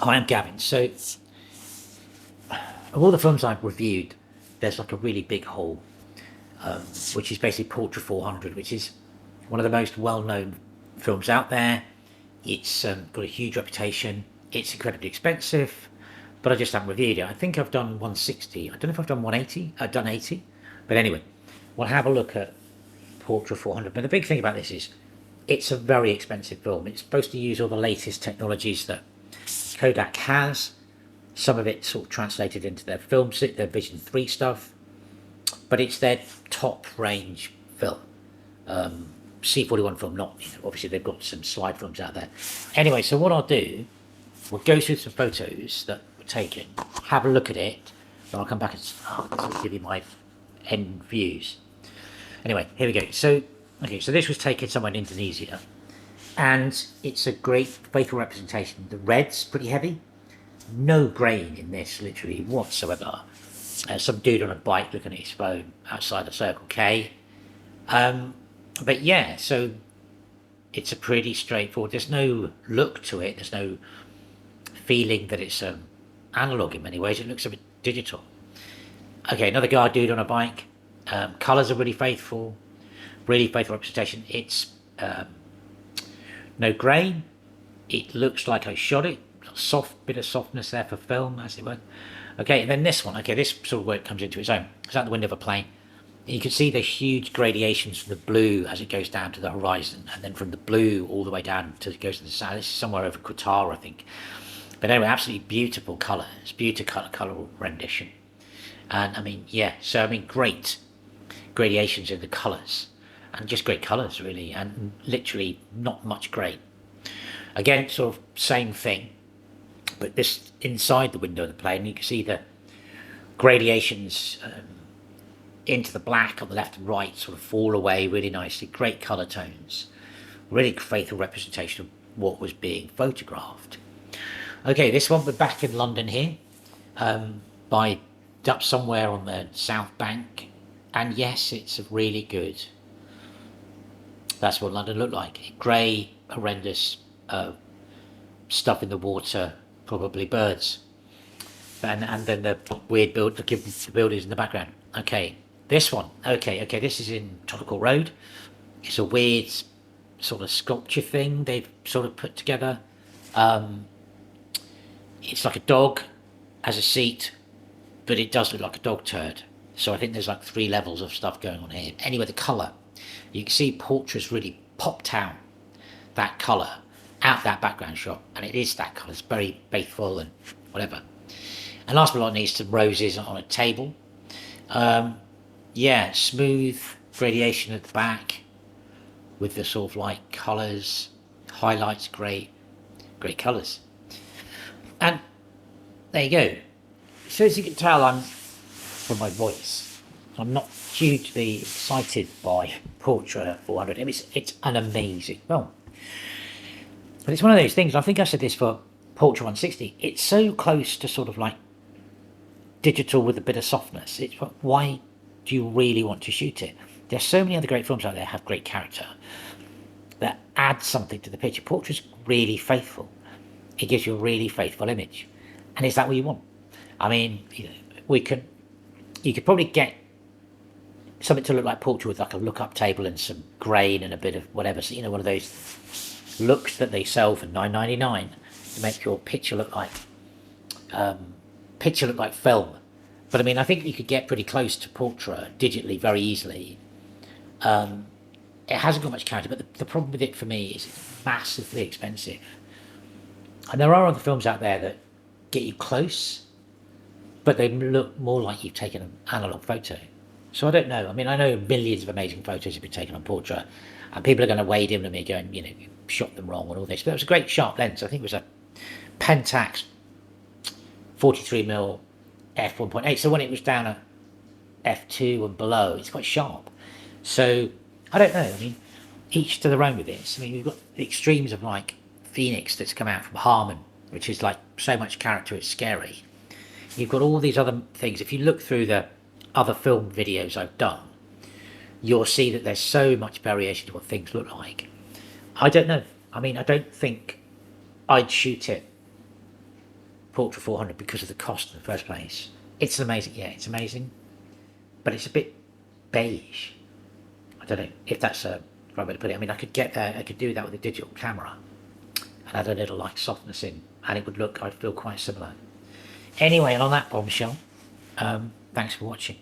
Hi, I'm Gavin. So, of all the films I've reviewed, there's like a really big hole, which is basically Portra 400, which is one of the most well-known films out there. It's got a huge reputation. It's incredibly expensive, but I just haven't reviewed it. I think I've done 160. I don't know if I've done 180. I've done 80, but anyway, we'll have a look at Portra 400. But the big thing about this is it's a very expensive film. It's supposed to use all the latest technologies that Kodak has. Some of it sort of translated into their film, their Vision 3 stuff, but it's their top range film. C41 film, not, obviously they've got some slide films out there. Anyway, so what I'll do, we'll go through some photos that were taken, have a look at it, and I'll come back and sort of give you my end views. Anyway, here we go. So, okay, so this was taken somewhere in Indonesia, and it's a great faithful representation. The red's pretty heavy. No grain in this, literally, whatsoever. Some dude on a bike looking at his phone outside the Circle K. But yeah, so it's a pretty straightforward. There's no look to it. There's no feeling that it's analog in many ways. It looks a bit digital. Okay, another guy, dude on a bike. Colours are really faithful representation. It's no grain. It looks like I shot it. Soft bit of softness there for film, as it were. Okay, and then this one. Okay, this sort of where it comes into its own. It's out the window of a plane. You can see the huge gradations from the blue as it goes down to the horizon, and then from the blue all the way down to it goes to the south. This is somewhere over Qatar, I think. But anyway, absolutely beautiful colours, beautiful colour rendition. And I mean, yeah, so I mean, great gradations in the colours, and just great colours really, and literally not much grey. Again, sort of same thing, but this inside the window of the plane, you can see the gradations into the black on the left and right sort of fall away really nicely. Great colour tones, really faithful representation of what was being photographed. Okay, this one, we're back in London here, by up somewhere on the South Bank, and yes, it's really good. That's what London looked like. Grey, horrendous stuff in the water, probably birds, and then the weird the buildings in the background. Okay, this one. Okay, this is in Tropical Road. It's a weird sort of sculpture thing they've sort of put together. It's like a dog as a seat, but it does look like a dog turd. So I think there's like 3 levels of stuff going on here. Anyway, the colour. You can see Portra's really popped out that colour out that background shot, and it is that colour. It's very faithful and whatever. And last but not least, some roses on a table. Yeah, smooth gradation at the back with the sort of like colours, highlights, great colours. And there you go. So as you can tell, I'm, from my voice, I'm not hugely excited by Portra 400. It's an amazing film. But it's one of those things, I think I said this for Portra 160, it's so close to sort of like digital with a bit of softness. It's why do you really want to shoot it? There's so many other great films out there that have great character that add something to the picture. Portra's really faithful. It gives you a really faithful image. And is that what you want? I mean, you could probably get something to look like Portra with like a look-up table and some grain and a bit of whatever. So, one of those looks that they sell for $9.99 to make your picture look like film. But I mean, I think you could get pretty close to Portra digitally very easily. It hasn't got much character, but the problem with it for me is it's massively expensive. And there are other films out there that get you close, but they look more like you've taken an analog photo. So I don't know. I mean, I know millions of amazing photos have been taken on Portra, and people are going to wade in with me going, you shot them wrong and all this. But it was a great sharp lens. I think it was a Pentax 43mm f1.8. So when it was down at f2 and below, it's quite sharp. So I don't know. I mean, each to their own with this. I mean, we've got the extremes of like Phoenix that's come out from Harman, which is like so much character, it's scary. You've got all these other things. If you look through the other film videos I've done, you'll see that there's so much variation to what things look like. I don't know. I mean, I don't think I'd shoot it Portra 400 because of the cost in the first place. It's amazing, yeah, it's amazing, but it's a bit beige. I don't know if that's a right way to put it. I mean, I could get there, I could do that with a digital camera and add a little like softness in, and it would look, I'd feel quite similar. Anyway, and on that bombshell, thanks for watching.